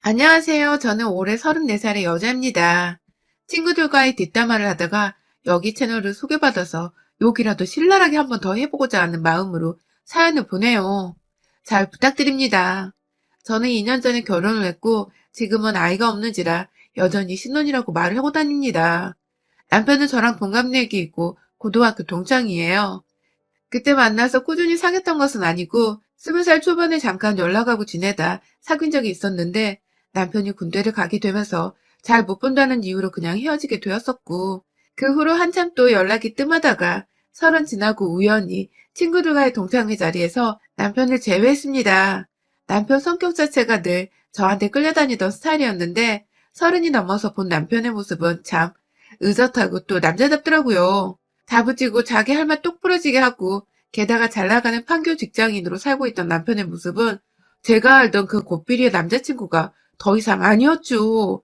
안녕하세요. 저는 올해 34살의 여자입니다. 친구들과의 뒷담화를 하다가 여기 채널을 소개받아서 욕이라도 신랄하게 한번 더 해보고자 하는 마음으로 사연을 보내요. 잘 부탁드립니다. 저는 2년 전에 결혼을 했고 지금은 아이가 없는지라 여전히 신혼이라고 말을 하고 다닙니다. 남편은 저랑 동갑내기 있고 고등학교 동창이에요. 그때 만나서 꾸준히 사귀었던 것은 아니고 20살 초반에 잠깐 연락하고 지내다 사귄 적이 있었는데 남편이 군대를 가게 되면서 잘 못 본다는 이유로 그냥 헤어지게 되었었고 그 후로 한참 또 연락이 뜸하다가 30 지나고 우연히 친구들과의 동창회 자리에서 남편을 제외했습니다. 남편 성격 자체가 늘 저한테 끌려다니던 스타일이었는데 30이 넘어서 본 남편의 모습은 참 의젓하고 또 남자답더라고요. 다부지고 자기 할 말 똑 부러지게 하고 게다가 잘 나가는 판교 직장인으로 살고 있던 남편의 모습은 제가 알던 그 고삐리의 남자친구가 더 이상 아니었죠.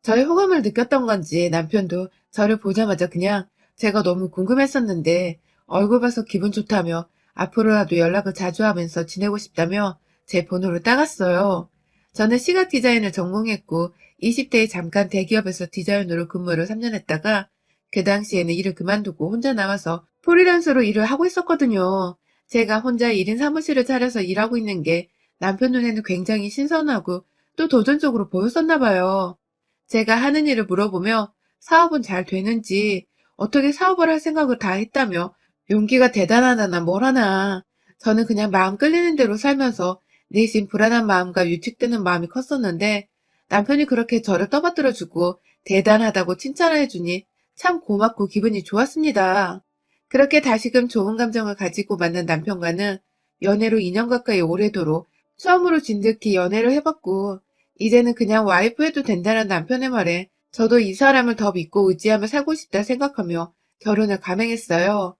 저의 호감을 느꼈던 건지 남편도 저를 보자마자 그냥 제가 너무 궁금했었는데 얼굴 봐서 기분 좋다며 앞으로라도 연락을 자주 하면서 지내고 싶다며 제 번호를 따갔어요. 저는 시각 디자인을 전공했고 20대에 잠깐 대기업에서 디자이너로 근무를 3년 했다가 그 당시에는 일을 그만두고 혼자 나와서 프리랜서로 일을 하고 있었거든요. 제가 혼자 1인 사무실을 차려서 일하고 있는 게 남편 눈에는 굉장히 신선하고 또 도전적으로 보였었나 봐요. 제가 하는 일을 물어보며 사업은 잘 되는지 어떻게 사업을 할 생각을 다 했다며 용기가 대단하다나 뭘 하나. 저는 그냥 마음 끌리는 대로 살면서 내심 불안한 마음과 위축되는 마음이 컸었는데 남편이 그렇게 저를 떠받들어주고 대단하다고 칭찬해주니 참 고맙고 기분이 좋았습니다. 그렇게 다시금 좋은 감정을 가지고 만난 남편과는 연애로 2년 가까이 오래도록 처음으로 진득히 연애를 해봤고 이제는 그냥 와이프 해도 된다는 남편의 말에 저도 이 사람을 더 믿고 의지하며 살고 싶다 생각하며 결혼을 감행했어요.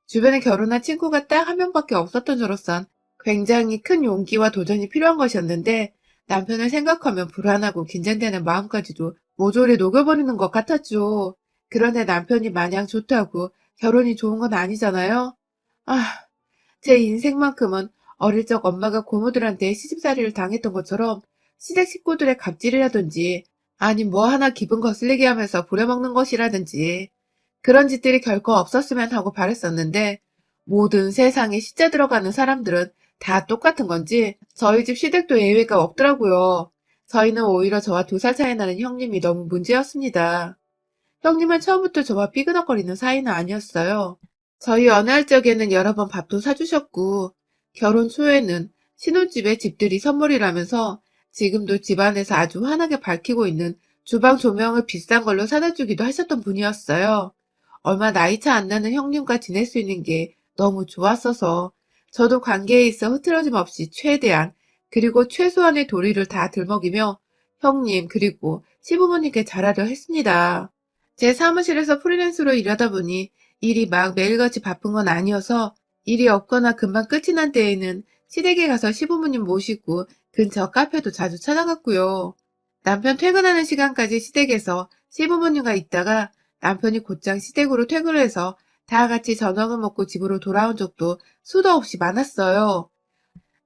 주변에 결혼한 친구가 딱 한 명밖에 없었던 저로선 굉장히 큰 용기와 도전이 필요한 것이었는데 남편을 생각하면 불안하고 긴장되는 마음까지도 모조리 녹여버리는 것 같았죠. 그런데 남편이 마냥 좋다고 결혼이 좋은 건 아니잖아요. 아, 제 인생만큼은 어릴 적 엄마가 고모들한테 시집살이를 당했던 것처럼 시댁 식구들의 갑질이라든지 아니 뭐 하나 기분 거슬리게 하면서 부려먹는 것이라든지 그런 짓들이 결코 없었으면 하고 바랬었는데 모든 세상에 시자 들어가는 사람들은 다 똑같은 건지 저희 집 시댁도 예외가 없더라고요. 저희는 오히려 저와 2살 차이 나는 형님이 너무 문제였습니다. 형님은 처음부터 저와 삐그덕거리는 사이는 아니었어요. 저희 연애할 적에는 여러 번 밥도 사주셨고 결혼 초에는 신혼집에 집들이 선물이라면서 지금도 집안에서 아주 환하게 밝히고 있는 주방 조명을 비싼 걸로 사다 주기도 하셨던 분이었어요. 얼마 나이 차 안 나는 형님과 지낼 수 있는 게 너무 좋았어서 저도 관계에 있어 흐트러짐 없이 최대한 그리고 최소한의 도리를 다 들먹이며 형님 그리고 시부모님께 잘하려 했습니다. 제 사무실에서 프리랜서로 일하다 보니 일이 막 매일같이 바쁜 건 아니어서 일이 없거나 금방 끝이 난 때에는 시댁에 가서 시부모님 모시고 근처 카페도 자주 찾아갔고요. 남편 퇴근하는 시간까지 시댁에서 시부모님과 있다가 남편이 곧장 시댁으로 퇴근을 해서 다 같이 저녁을 먹고 집으로 돌아온 적도 수도 없이 많았어요.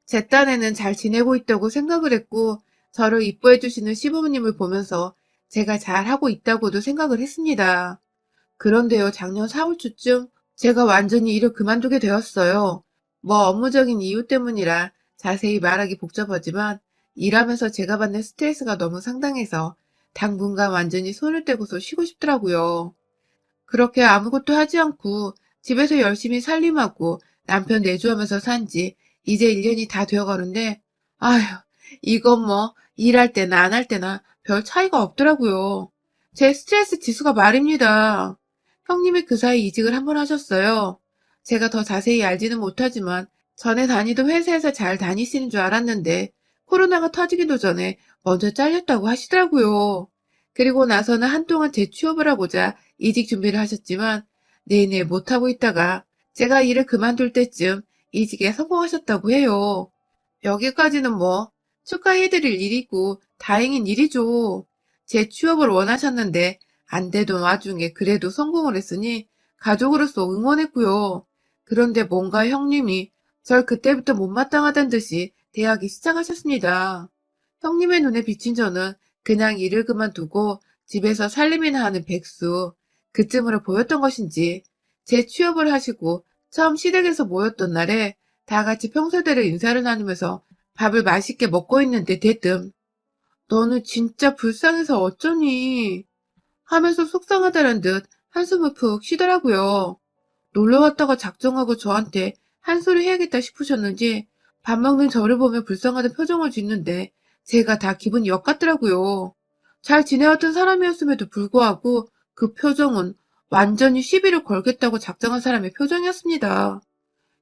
제 딴에는 잘 지내고 있다고 생각을 했고 저를 이뻐해 주시는 시부모님을 보면서 제가 잘하고 있다고도 생각을 했습니다. 그런데요, 작년 4월 초쯤 제가 완전히 일을 그만두게 되었어요. 뭐 업무적인 이유 때문이라 자세히 말하기 복잡하지만 일하면서 제가 받는 스트레스가 너무 상당해서 당분간 완전히 손을 떼고서 쉬고 싶더라고요. 그렇게 아무것도 하지 않고 집에서 열심히 살림하고 남편 내조하면서 산 지 이제 1년이 다 되어가는데 아휴 이건 뭐 일할 때나 안 할 때나 별 차이가 없더라고요. 제 스트레스 지수가 말입니다. 형님이 그 사이 이직을 한 번 하셨어요. 제가 더 자세히 알지는 못하지만 전에 다니던 회사에서 잘 다니시는 줄 알았는데 코로나가 터지기도 전에 먼저 잘렸다고 하시더라고요. 그리고 나서는 한동안 재취업을 하고자 이직 준비를 하셨지만 내내 못하고 있다가 제가 일을 그만둘 때쯤 이직에 성공하셨다고 해요. 여기까지는 뭐 축하해드릴 일이고 다행인 일이죠. 재취업을 원하셨는데 안 되던 와중에 그래도 성공을 했으니 가족으로서 응원했고요. 그런데 뭔가 형님이 절 그때부터 못마땅하단 듯이 대하기 시작하셨습니다. 형님의 눈에 비친 저는 그냥 일을 그만두고 집에서 살림이나 하는 백수, 그쯤으로 보였던 것인지 재취업을 하시고 처음 시댁에서 모였던 날에 다 같이 평소대로 인사를 나누면서 밥을 맛있게 먹고 있는데 대뜸 "너는 진짜 불쌍해서 어쩌니?" 하면서 속상하다는 듯 한숨을 푹 쉬더라고요. 놀러 왔다가 작정하고 저한테 한 소리 해야겠다 싶으셨는지 밥 먹는 저를 보며 불쌍하다 표정을 짓는데 제가 다 기분이 역 같더라고요. 잘 지내왔던 사람이었음에도 불구하고 그 표정은 완전히 시비를 걸겠다고 작정한 사람의 표정이었습니다.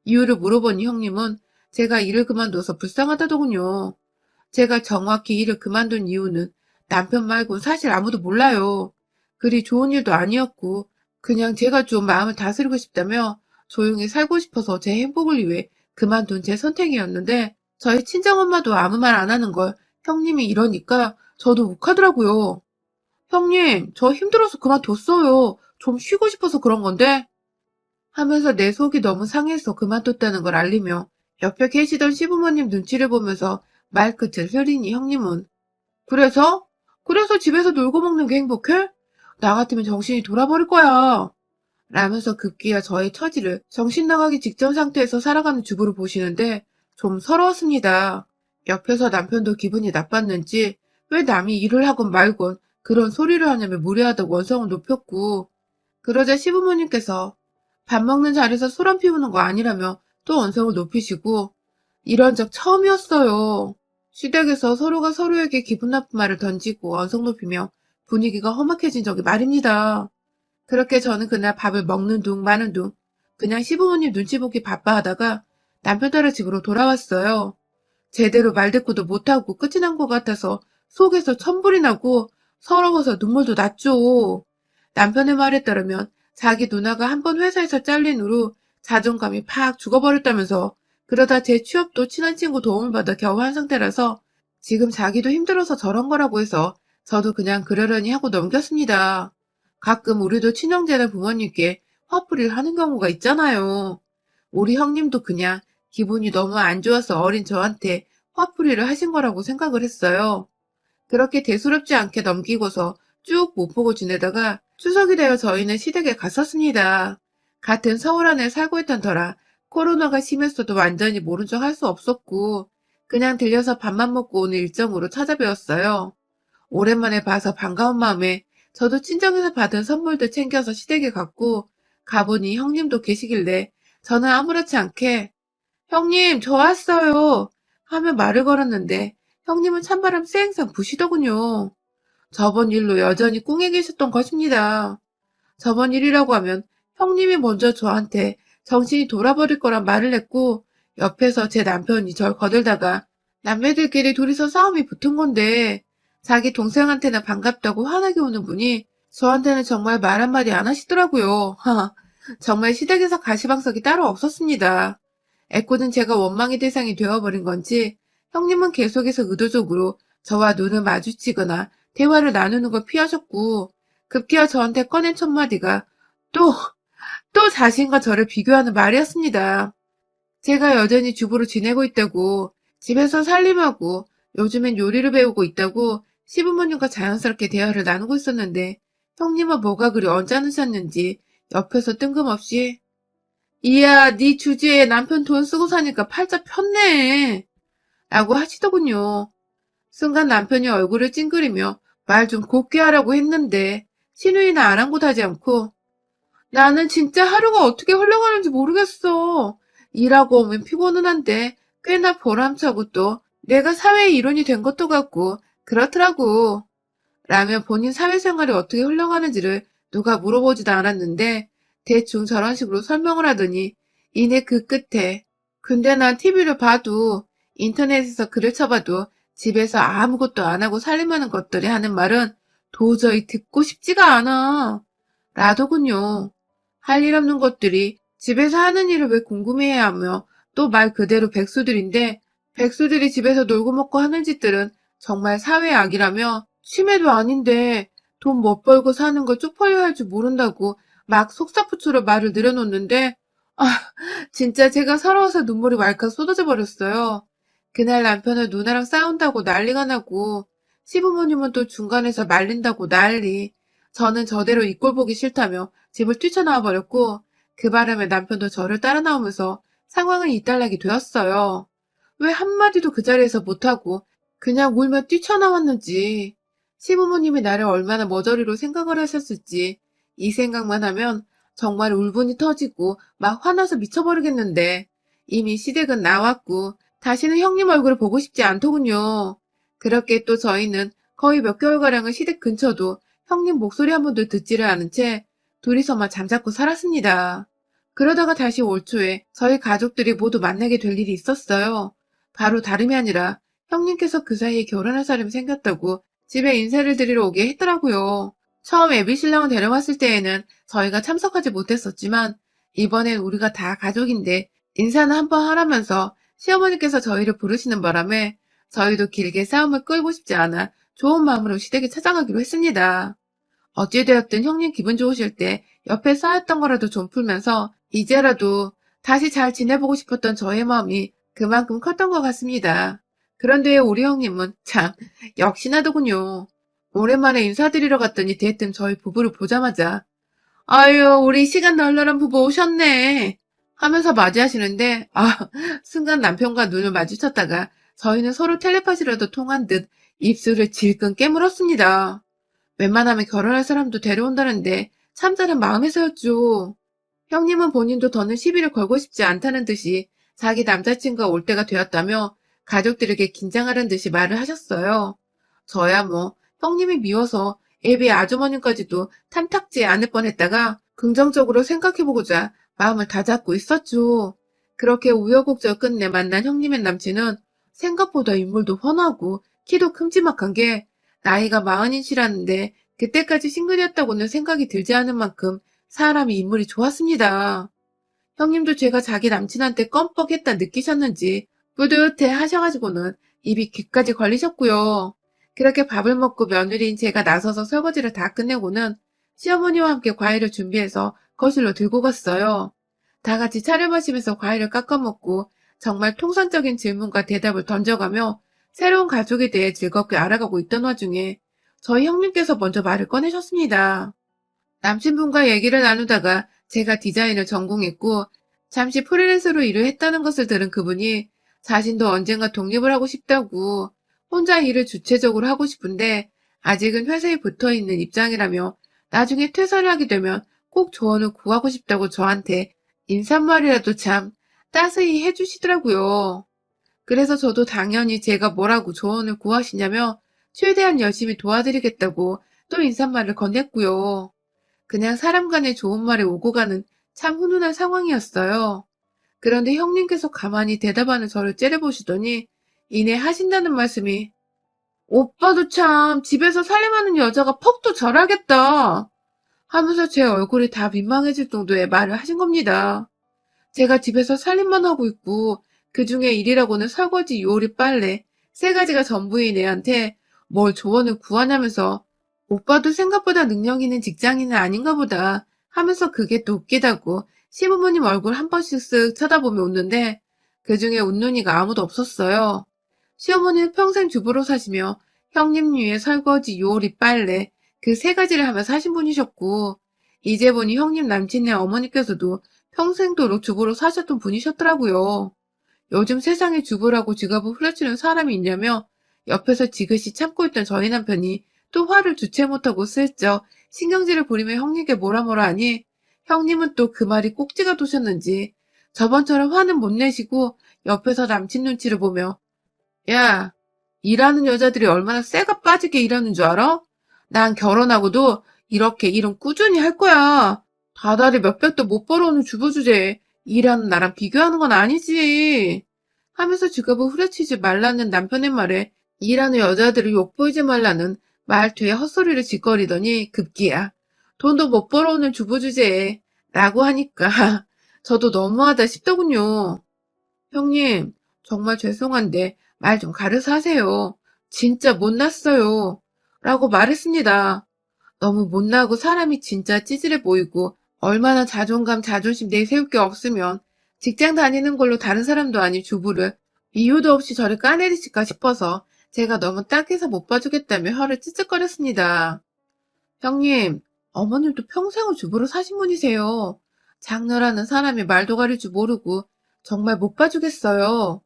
이유를 물어보니 형님은 제가 일을 그만둬서 불쌍하다더군요. 제가 정확히 일을 그만둔 이유는 남편 말곤 사실 아무도 몰라요. 그리 좋은 일도 아니었고 그냥 제가 좀 마음을 다스리고 싶다며 조용히 살고 싶어서 제 행복을 위해 그만둔 제 선택이었는데 저희 친정엄마도 아무 말 안 하는 걸 형님이 이러니까 저도 욱하더라고요. 형님, 저 힘들어서 그만뒀어요. 좀 쉬고 싶어서 그런 건데 하면서 내 속이 너무 상해서 그만뒀다는 걸 알리며 옆에 계시던 시부모님 눈치를 보면서 말끝을 흐리니 형님은 그래서? 그래서 집에서 놀고 먹는 게 행복해? 나 같으면 정신이 돌아버릴 거야. 라면서 급기야 저의 처지를 정신 나가기 직전 상태에서 살아가는 주부로 보시는데 좀 서러웠습니다. 옆에서 남편도 기분이 나빴는지 왜 남이 일을 하건 말건 그런 소리를 하냐며 무례하다고 원성을 높였고 그러자 시부모님께서 밥 먹는 자리에서 소란 피우는 거 아니라며 또 언성을 높이시고 이런 적 처음이었어요. 시댁에서 서로가 서로에게 기분 나쁜 말을 던지고 언성 높이며 분위기가 험악해진 적이 말입니다. 그렇게 저는 그날 밥을 먹는 둥 마는 둥 그냥 시부모님 눈치 보기 바빠 하다가 남편 따라 집으로 돌아왔어요. 제대로 말대꾸도 못하고 끝이 난 것 같아서 속에서 천불이 나고 서러워서 눈물도 났죠. 남편의 말에 따르면 자기 누나가 한 번 회사에서 잘린 후로 자존감이 팍 죽어버렸다면서 그러다 제 취업도 친한 친구 도움을 받아 겨우 한 상태라서 지금 자기도 힘들어서 저런 거라고 해서 저도 그냥 그러려니 하고 넘겼습니다. 가끔 우리도 친형제나 부모님께 화풀이를 하는 경우가 있잖아요. 우리 형님도 그냥 기분이 너무 안 좋아서 어린 저한테 화풀이를 하신 거라고 생각을 했어요. 그렇게 대수롭지 않게 넘기고서 쭉 못 보고 지내다가 추석이 되어 저희는 시댁에 갔었습니다. 같은 서울 안에 살고 있던 터라 코로나가 심했어도 완전히 모른 척 할 수 없었고 그냥 들려서 밥만 먹고 오는 일정으로 찾아뵈었어요. 오랜만에 봐서 반가운 마음에 저도 친정에서 받은 선물들 챙겨서 시댁에 갔고 가보니 형님도 계시길래 저는 아무렇지 않게 형님, 저 왔어요. 하며 말을 걸었는데 형님은 찬바람 쌩쌩 부시더군요. 저번 일로 여전히 꿍해 계셨던 것입니다. 저번 일이라고 하면 형님이 먼저 저한테 정신이 돌아버릴 거란 말을 했고 옆에서 제 남편이 절 거들다가 남매들끼리 둘이서 싸움이 붙은 건데 자기 동생한테는 반갑다고 환하게 오는 분이 저한테는 정말 말 한마디 안 하시더라고요. 정말 시댁에서 가시방석이 따로 없었습니다. 애꿎은 제가 원망의 대상이 되어버린 건지 형님은 계속해서 의도적으로 저와 눈을 마주치거나 대화를 나누는 걸 피하셨고 급기야 저한테 꺼낸 첫 마디가 또, 또 자신과 저를 비교하는 말이었습니다. 제가 여전히 주부로 지내고 있다고, 집에서 살림하고, 요즘엔 요리를 배우고 있다고 시부모님과 자연스럽게 대화를 나누고 있었는데 형님은 뭐가 그리 언짢으셨는지 옆에서 뜬금없이 이야, 네 주제에 남편 돈 쓰고 사니까 팔자 폈네. 라고 하시더군요. 순간 남편이 얼굴을 찡그리며 말 좀 곱게 하라고 했는데 신우이나 아랑곳하지 않고 나는 진짜 하루가 어떻게 흘러가는지 모르겠어. 일하고 오면 피곤은 한데 꽤나 보람차고 또 내가 사회의 일원이 된 것도 같고 그렇더라고. 라며 본인 사회생활이 어떻게 흘러가는지를 누가 물어보지도 않았는데 대충 저런 식으로 설명을 하더니 이내 그 끝에 근데 난 TV를 봐도 인터넷에서 글을 쳐봐도 집에서 아무것도 안 하고 살림하는 것들이 하는 말은 도저히 듣고 싶지가 않아. 라더군요. 할 일 없는 것들이 집에서 하는 일을 왜 궁금해해야 하며 또 말 그대로 백수들인데 백수들이 집에서 놀고 먹고 하는 짓들은 정말 사회의 악이라며 치매도 아닌데 돈 못 벌고 사는 걸 쪽팔려 할 줄 모른다고 막 속사포처럼 말을 늘어놓는데 아 진짜 제가 서러워서 눈물이 왈칵 쏟아져 버렸어요. 그날 남편은 누나랑 싸운다고 난리가 나고 시부모님은 또 중간에서 말린다고 난리. 저는 저대로 이 꼴 보기 싫다며 집을 뛰쳐나와 버렸고 그 바람에 남편도 저를 따라 나오면서 상황을 이탈하게 되었어요. 왜 한마디도 그 자리에서 못하고 그냥 울며 뛰쳐나왔는지. 시부모님이 나를 얼마나 머저리로 생각을 하셨을지 이 생각만 하면 정말 울분이 터지고 막 화나서 미쳐버리겠는데 이미 시댁은 나왔고 다시는 형님 얼굴을 보고 싶지 않더군요. 그렇게 또 저희는 거의 몇 개월가량을 시댁 근처도 형님 목소리 한 번도 듣지를 않은 채 둘이서만 잠자코 살았습니다. 그러다가 다시 올 초에 저희 가족들이 모두 만나게 될 일이 있었어요. 바로 다름이 아니라 형님께서 그 사이에 결혼할 사람이 생겼다고 집에 인사를 드리러 오게 했더라고요. 처음 애비 신랑을 데려왔을 때에는 저희가 참석하지 못했었지만 이번엔 우리가 다 가족인데 인사는 한번 하라면서 시어머니께서 저희를 부르시는 바람에 저희도 길게 싸움을 끌고 싶지 않아 좋은 마음으로 시댁에 찾아가기로 했습니다. 어찌되었든 형님 기분 좋으실 때 옆에 쌓였던 거라도 좀 풀면서 이제라도 다시 잘 지내보고 싶었던 저의 마음이 그만큼 컸던 것 같습니다. 그런데 우리 형님은 참 역시나더군요. 오랜만에 인사드리러 갔더니 대뜸 저희 부부를 보자마자 아유 우리 시간 널널한 부부 오셨네 하면서 맞이하시는데 순간 남편과 눈을 마주쳤다가 저희는 서로 텔레파시라도 통한 듯 입술을 질끈 깨물었습니다. 웬만하면 결혼할 사람도 데려온다는데 참자는 마음에서였죠. 형님은 본인도 더는 시비를 걸고 싶지 않다는 듯이 자기 남자친구가 올 때가 되었다며 가족들에게 긴장하는 듯이 말을 하셨어요. 저야 뭐 형님이 미워서 애비 아주머님까지도 탐탁지 않을 뻔했다가 긍정적으로 생각해보고자 마음을 다잡고 있었죠. 그렇게 우여곡절 끝내 만난 형님의 남친은 생각보다 인물도 훤하고 키도 큼지막한 게 나이가 마흔이시라는데 그때까지 싱글이었다고는 생각이 들지 않을 만큼 사람이 인물이 좋았습니다. 형님도 제가 자기 남친한테 껌뻑했다 느끼셨는지 뿌듯해 하셔가지고는 입이 귀까지 걸리셨고요. 그렇게 밥을 먹고 며느리인 제가 나서서 설거지를 다 끝내고는 시어머니와 함께 과일을 준비해서 거실로 들고 갔어요. 다 같이 차를 마시면서 과일을 깎아 먹고 정말 통상적인 질문과 대답을 던져가며 새로운 가족에 대해 즐겁게 알아가고 있던 와중에 저희 형님께서 먼저 말을 꺼내셨습니다. 남친분과 얘기를 나누다가 제가 디자인을 전공했고 잠시 프리랜서로 일을 했다는 것을 들은 그분이 자신도 언젠가 독립을 하고 싶다고 혼자 일을 주체적으로 하고 싶은데 아직은 회사에 붙어 있는 입장이라며 나중에 퇴사를 하게 되면 꼭 조언을 구하고 싶다고 저한테 인사말이라도 참 따스히 해주시더라고요. 그래서 저도 당연히 제가 뭐라고 조언을 구하시냐며 최대한 열심히 도와드리겠다고 또 인사말을 건넸고요. 그냥 사람 간에 좋은 말이 오고 가는 참 훈훈한 상황이었어요. 그런데 형님께서 가만히 대답하는 저를 째려보시더니 이내 하신다는 말씀이 오빠도 참 집에서 살림하는 여자가 퍽도 절하겠다 하면서 제 얼굴이 다 민망해질 정도의 말을 하신 겁니다. 제가 집에서 살림만 하고 있고 그중에 일이라고는 설거지, 요리, 빨래 세 가지가 전부인 애한테 뭘 조언을 구하냐면서 오빠도 생각보다 능력 있는 직장인은 아닌가 보다 하면서 그게 또 웃기다고 시부모님 얼굴 한 번씩 쓱 쳐다보며 웃는데 그중에 웃는 이가 아무도 없었어요. 시어머니는 평생 주부로 사시며 형님 위에 설거지, 요리, 빨래 그 세 가지를 하며 사신 분이셨고 이제 보니 형님 남친의 어머니께서도 평생도록 주부로 사셨던 분이셨더라고요. 요즘 세상에 주부라고 직업을 후려치는 사람이 있냐며 옆에서 지그시 참고 있던 저희 남편이 또 화를 주체 못하고 슬쩍 신경질을 부리며 형님께 뭐라 하니 형님은 또 그 말이 꼭지가 도셨는지 저번처럼 화는 못 내시고 옆에서 남친 눈치를 보며 야, 일하는 여자들이 얼마나 쇠가 빠지게 일하는 줄 알아? 난 결혼하고도 이렇게 일은 꾸준히 할 거야. 다달이 몇백도 못 벌어오는 주부 주제에 일하는 나랑 비교하는 건 아니지. 하면서 직업을 후려치지 말라는 남편의 말에 일하는 여자들을 욕보이지 말라는 말투에 헛소리를 짓거리더니 급기야. 돈도 못 벌어오는 주부 주제에 라고 하니까 저도 너무하다 싶더군요. 형님, 정말 죄송한데 말 좀 가려서 하세요. 진짜 못났어요. 라고 말했습니다. 너무 못나고 사람이 진짜 찌질해 보이고 얼마나 자존감, 자존심 내세울 게 없으면 직장 다니는 걸로 다른 사람도 아닌 주부를 이유도 없이 저를 까내리실까 싶어서 제가 너무 딱해서 못 봐주겠다며 혀를 찌직거렸습니다. 형님, 어머님도 평생을 주부로 사신 분이세요. 장녀라는 사람이 말도 가릴 줄 모르고 정말 못 봐주겠어요.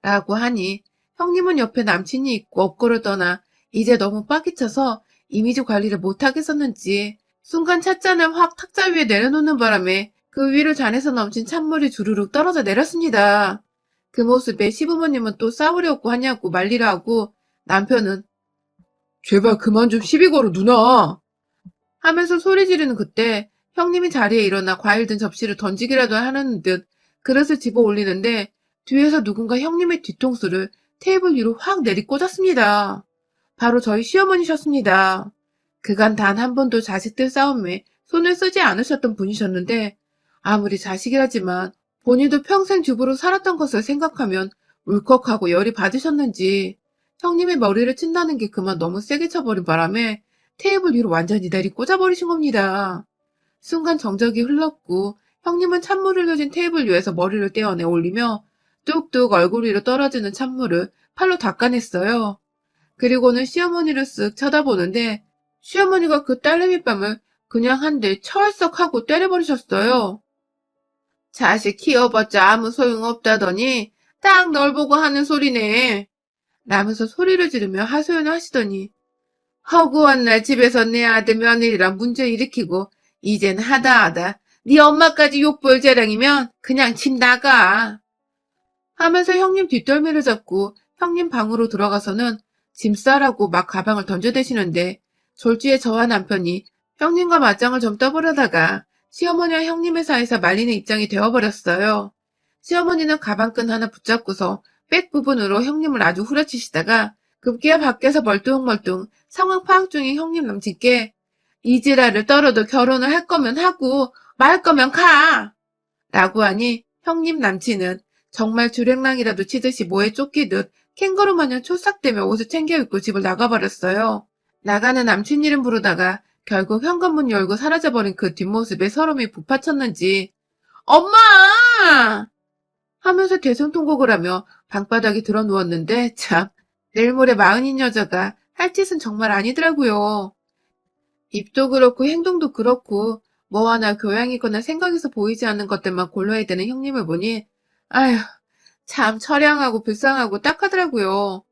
라고 하니 형님은 옆에 남친이 있고 업고를 떠나 이제 너무 빠기쳐서 이미지 관리를 못하겠었는지 순간 찻잔을 확 탁자 위에 내려놓는 바람에 그 위로 잔에서 넘친 찬물이 주르륵 떨어져 내렸습니다. 그 모습에 시부모님은 또 싸우려고 하냐고 말리라 하고 남편은 제발 그만 좀 시비 걸어 누나 하면서 소리 지르는 그때 형님이 자리에 일어나 과일 든 접시를 던지기라도 하는 듯 그릇을 집어 올리는데 뒤에서 누군가 형님의 뒤통수를 테이블 위로 확 내리꽂았습니다. 바로 저희 시어머니셨습니다. 그간 단 한 번도 자식들 싸움에 손을 쓰지 않으셨던 분이셨는데 아무리 자식이라지만 본인도 평생 주부로 살았던 것을 생각하면 울컥하고 열이 받으셨는지 형님의 머리를 친다는 게 그만 너무 세게 쳐버린 바람에 테이블 위로 완전히 내리꽂아버리신 겁니다. 순간 정적이 흘렀고 형님은 찬물을 흘려진 테이블 위에서 머리를 떼어내 올리며 뚝뚝 얼굴 위로 떨어지는 찬물을 팔로 닦아냈어요. 그리고는 시어머니를 쓱 쳐다보는데 시어머니가 그 딸내미 뺨을 그냥 한 대 철썩 하고 때려버리셨어요. 자식 키워봤자 아무 소용없다더니 딱 널 보고 하는 소리네. 라면서 소리를 지르며 하소연을 하시더니 허구한 날 집에서 내 아들 며느리랑 문제 일으키고 이젠 하다하다 네 엄마까지 욕볼 재량이면 그냥 집 나가. 하면서 형님 뒷덜미를 잡고 형님 방으로 들어가서는 짐 싸라고 막 가방을 던져대시는데 졸지에 저와 남편이 형님과 맞짱을 좀 떠보려다가 시어머니와 형님의 사이에서 말리는 입장이 되어버렸어요. 시어머니는 가방끈 하나 붙잡고서 백 부분으로 형님을 아주 후려치시다가 급기야 밖에서 멀뚱멀뚱 상황 파악 중인 형님 남친께 이지라를 떨어도 결혼을 할 거면 하고 말 거면 가! 라고 하니 형님 남친은 정말 주랭랑이라도 치듯이 뭐에 쫓기듯 캥거루 마냥 초싹대며 옷을 챙겨 입고 집을 나가버렸어요. 나가는 남친 이름 부르다가 결국 현관문 열고 사라져버린 그 뒷모습에 서름이 북받쳤는지 엄마! 하면서 대성통곡을 하며 방바닥에 드러 누웠는데 참 내일 모레 마흔인 여자가 할 짓은 정말 아니더라고요. 입도 그렇고 행동도 그렇고 뭐 하나 교양이거나 생각에서 보이지 않는 것들만 골라야 되는 형님을 보니 아휴 참 처량하고 불쌍하고 딱하더라고요.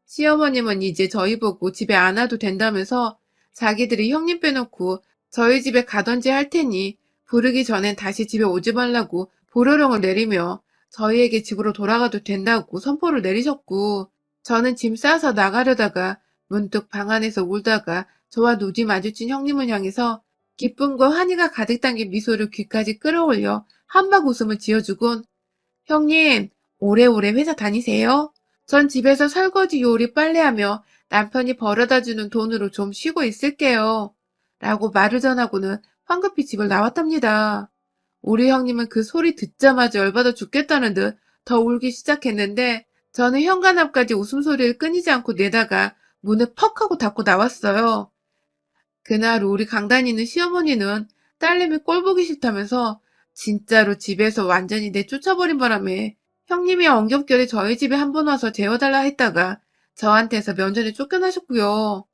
시어머님은 이제 저희 보고 집에 안 와도 된다면서 자기들이 형님 빼놓고 저희 집에 가던지 할 테니 부르기 전엔 다시 집에 오지 말라고 보로령을 내리며 저희에게 집으로 돌아가도 된다고 선포를 내리셨고 저는 짐 싸서 나가려다가 문득 방 안에서 울다가 저와 눈이 마주친 형님을 향해서 기쁨과 환희가 가득 담긴 미소를 귀까지 끌어올려 한박 웃음을 지어주곤 형님 오래오래 회사 다니세요? 전 집에서 설거지 요리 빨래하며 남편이 벌어다주는 돈으로 좀 쉬고 있을게요. 라고 말을 전하고는 황급히 집을 나왔답니다. 우리 형님은 그 소리 듣자마자 열받아 죽겠다는 듯 더 울기 시작했는데 저는 현관 앞까지 웃음소리를 끊이지 않고 내다가 문을 퍽 하고 닫고 나왔어요. 그날 우리 강단이는 시어머니는 딸내미 꼴 보기 싫다면서 진짜로 집에서 완전히 내쫓아버린 바람에 형님이 엉겹결에 저희 집에 한 번 와서 재워달라 했다가 저한테서 면전에 쫓겨나셨고요.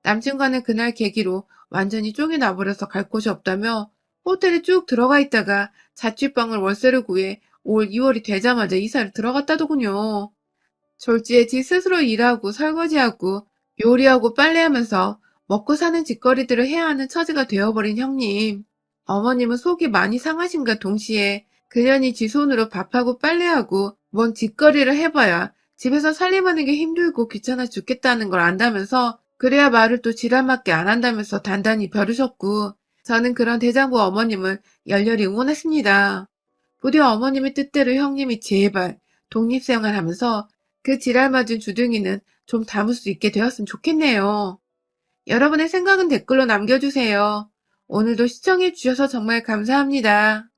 남친과는 그날 계기로 완전히 쫓겨나버려서 갈 곳이 없다며 호텔에 쭉 들어가 있다가 자취방을 월세를 구해 올 2월이 되자마자 이사를 들어갔다더군요. 졸지에 지 스스로 일하고 설거지하고 요리하고 빨래하면서 먹고 사는 짓거리들을 해야 하는 처지가 되어버린 형님. 어머님은 속이 많이 상하신가 동시에 그년이 지 손으로 밥하고 빨래하고 뭔 짓거리를 해봐야 집에서 살림하는 게 힘들고 귀찮아 죽겠다는 걸 안다면서 그래야 말을 또 지랄맞게 안 한다면서 단단히 벼르셨고 저는 그런 대장부 어머님을 열렬히 응원했습니다. 부디 어머님의 뜻대로 형님이 제발 독립생활하면서 그 지랄맞은 주둥이는 좀 담을 수 있게 되었으면 좋겠네요. 여러분의 생각은 댓글로 남겨주세요. 오늘도 시청해주셔서 정말 감사합니다.